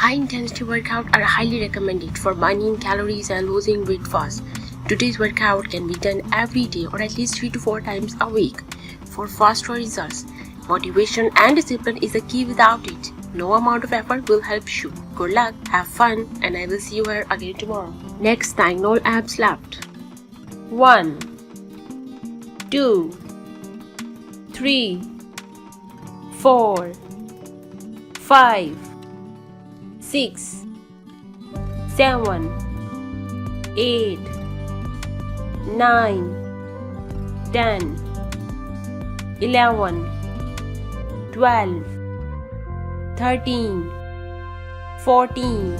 High-intensity workouts are highly recommended for burning calories and losing weight fast. Today's workout can be done every day or at least 3 to 4 times a week for faster results. Motivation and discipline is the key. Without it, no amount of effort will help you. Good luck, have fun, and I will see you here again tomorrow. Next, diagonal abs left. 1, 2, 3, 4, 5, 6, 7, 8, 9, 10, 11, 12, 13, 14,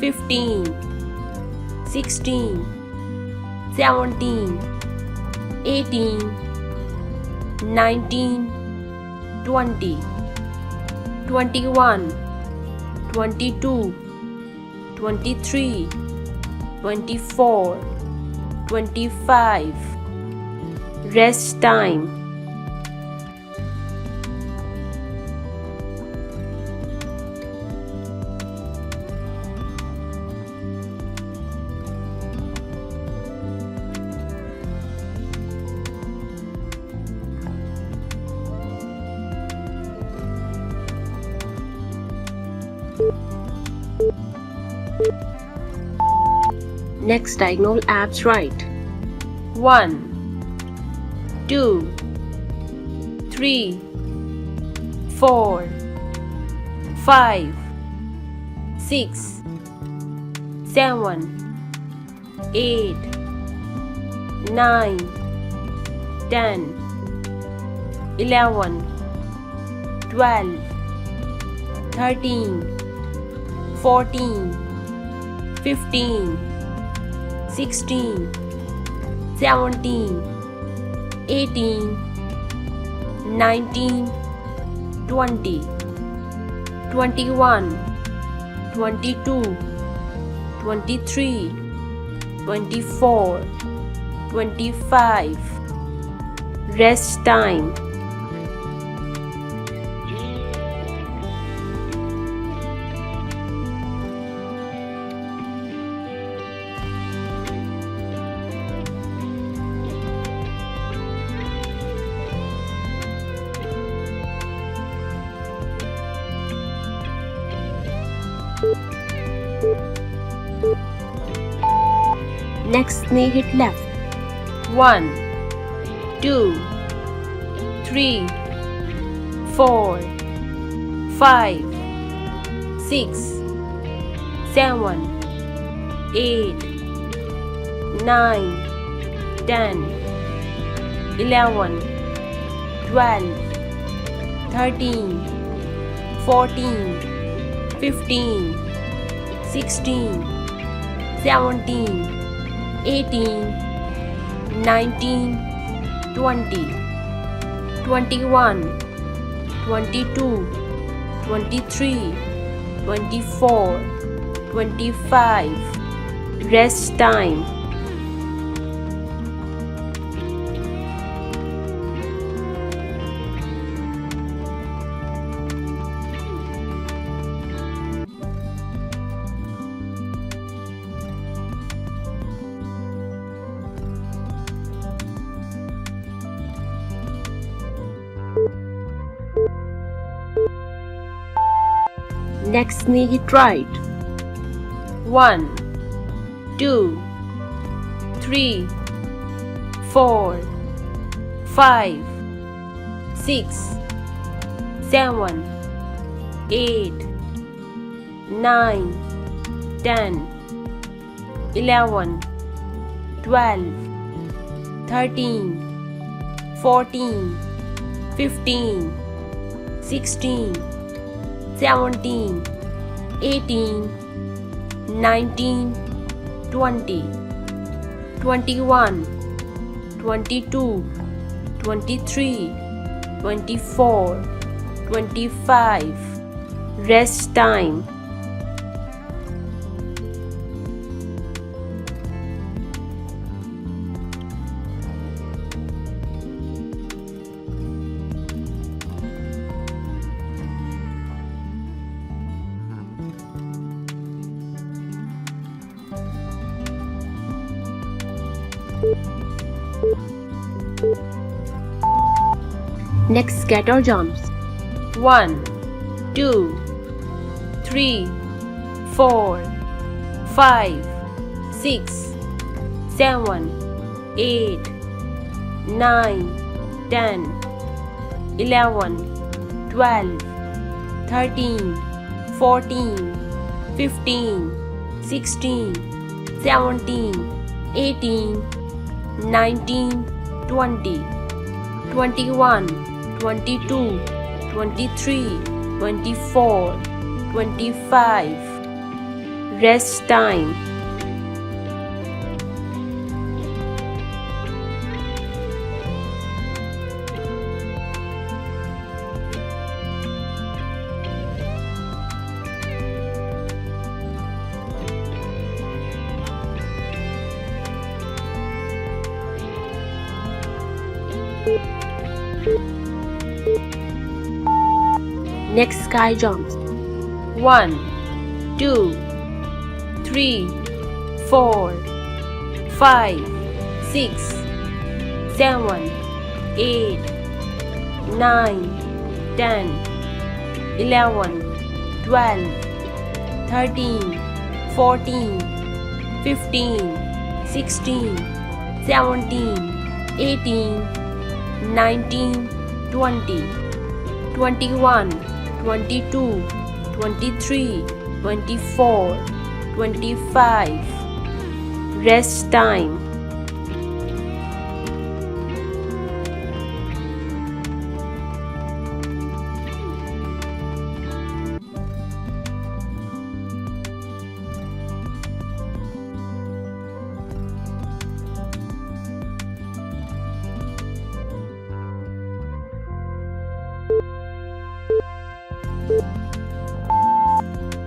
15, 16, 17, 18, 19, 20, 21, 22, 23, 24, 25. Rest time. Next, diagonal abs right. 1, 2, 3, 4, 5, 6, 7, 8, 9, 10, 11, 12, 13, 14, 15, 16, 17, 18, 19, 20, 21, 22, 23, 24, 25. Rest time. Next, knee hit left. 1, 2, 3, 4, 5, 6, 7, 8, 9, 10, 11, 12, 13, 14, 15, 16, 17, 18, 19, 20, 21, 22, 23, 24, 25. Rest time. Next, knee hit right. 1, 2, 3, 4, 5, 6, 7, 8, 9, 10, 11, 12, 13, 14, 15, 16, 17, 18, 19, 20, 21, 22, 23, 24, 25. Rest time. Next, scatter jumps. 1, 2, 3, 4, 5, 6, 7, 8, 9, 10, 11, 12, 13, 14, 15, 16, 17, 18, 19, 20, 21, 22, 23, 24, 25. Rest time. Next, sky jumps. 1, 2, 3, 4, 5, 6, 7, 8, 9, 10, 11, 12, 13, 14, 15, 16, 17, 18, 19, 20, 21, 22, 23, 24, 25. Rest time.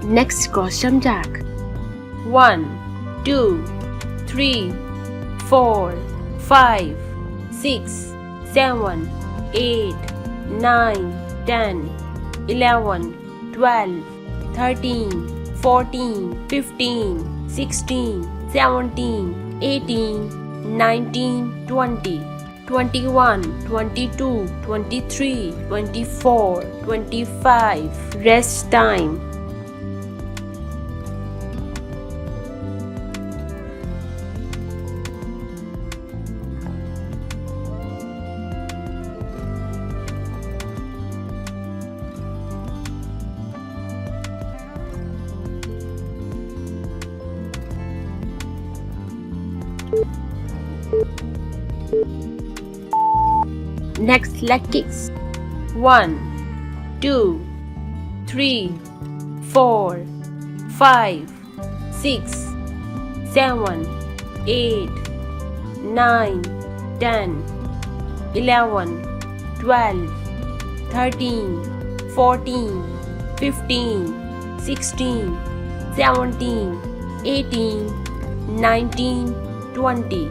Next, cross jump jack. 1, 2, 3, 4, 5, 6, 7, 8, 9, 10, 11, 12, 13, 14, 15, 16, 17, 18, 19, 20, 21, 22, 23, 24, 25. Rest time. Next, leg kicks. 1, 2, 3, 4, 5, 6, 7, 8, 9, 10, 11, 12, 13, 14, 15, 16, 17, 18, 19, 20,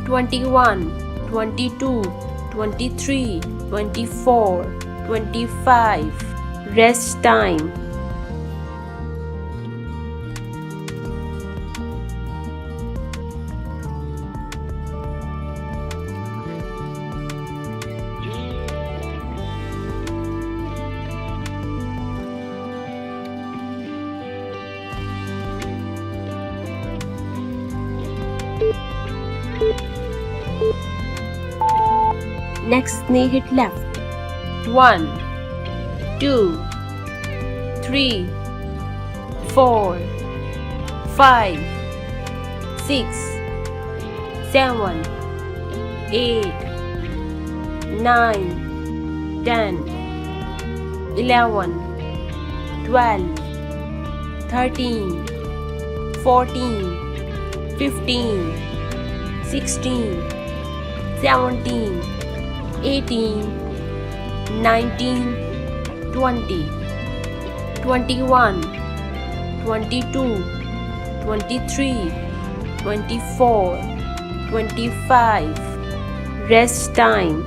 21, 22, 23, 24, 25. Rest time. Next, knee hit left. 1, 2, 3, 4, 5, 6, 7, 8, 9, 10, 11, 12, 13, 14, 15, 16, 17, 18, 19, 20, 21, 22, 23, 24, 25. Rest time.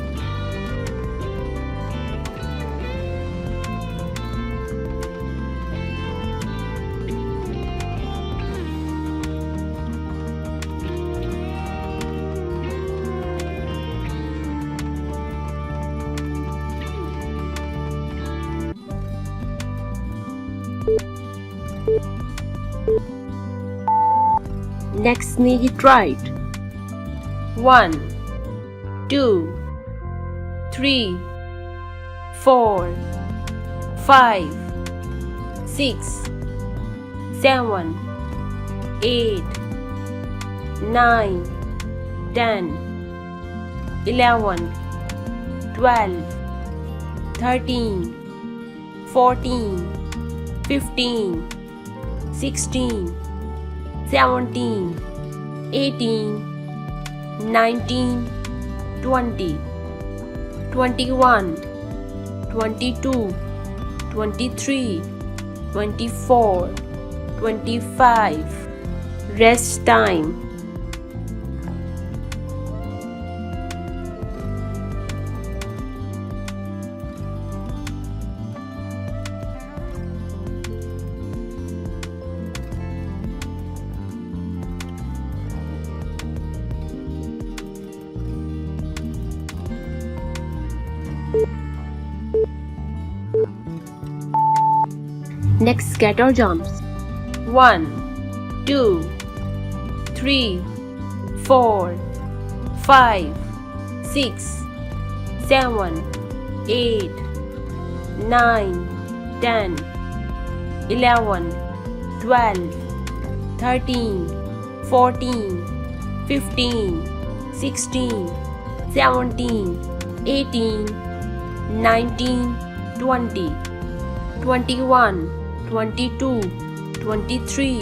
Next knee hit right. 1, 2, 3, 4, 5, 6, 7, 8, 9, 10, 11, 12, 13, 14, 15, 16, 17, 18, 19, 20, 21, 22, 23, 24, 25. Rest time. Next, scatter jumps. 1, 2, 3, 4, 5, 6, 7, 8, 9, 10, 11, 12, 13, 14, 15, 16, 17, 18, 19, 20, 21, 22, 23,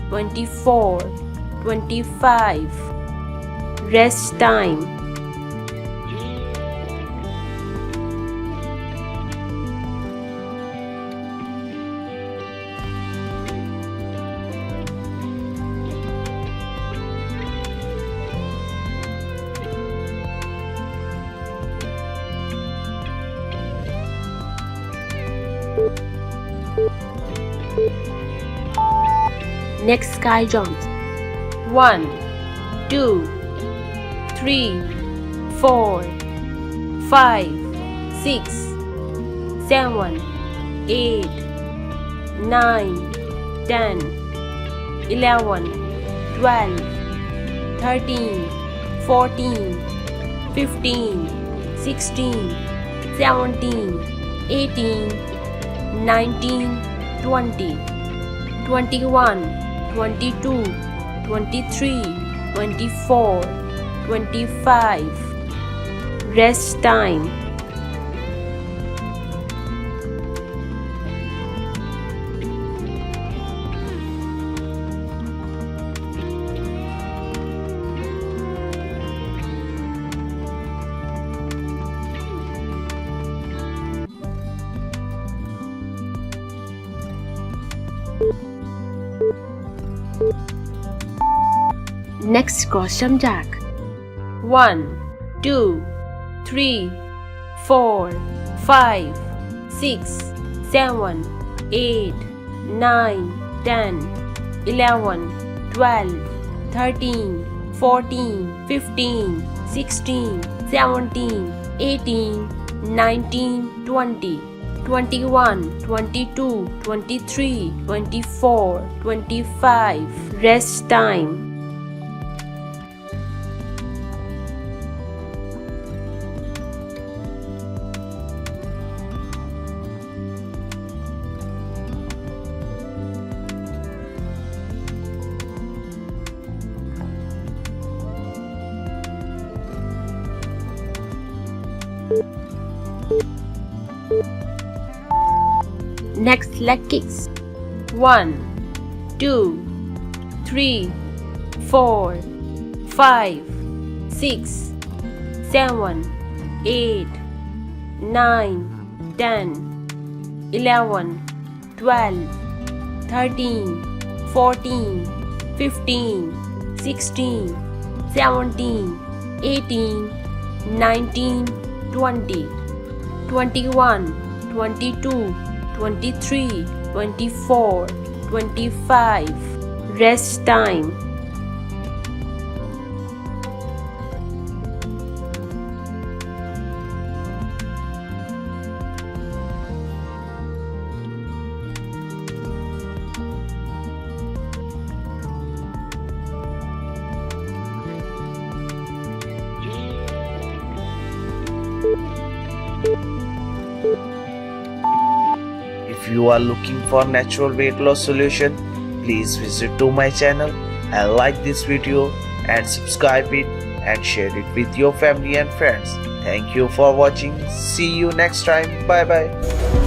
24, 25. Rest time. Next, sky jumps. 1, 2, 3, 4, 5, 6, 7, 8, 9, 10, 11, 12, 13, 14, 15, 16, 17, 18, 19, 20, 21, 22, 23, 24, 25. Rest time. Next, cross jump jack. 1, 2, 3, 4, 5, 6, 7, 8, 9, 10, 11, 12, 13, 14, 15, 16, 17, 18, 19, 20, 21, 22, 23, 24, 25. Rest time. Next, leg kicks. 1, 2, 3, 4, 5, 6, 7, 8, 9, 10, 11, 12, 13, 14, 15, 16, 17, 18, 19, 20, 21, 22, 23, 24, 25. Rest time. you are looking for natural weight loss solution, please visit to my channel and like this video and subscribe it and share it with your family and friends. Thank you for watching. See you next time. Bye bye.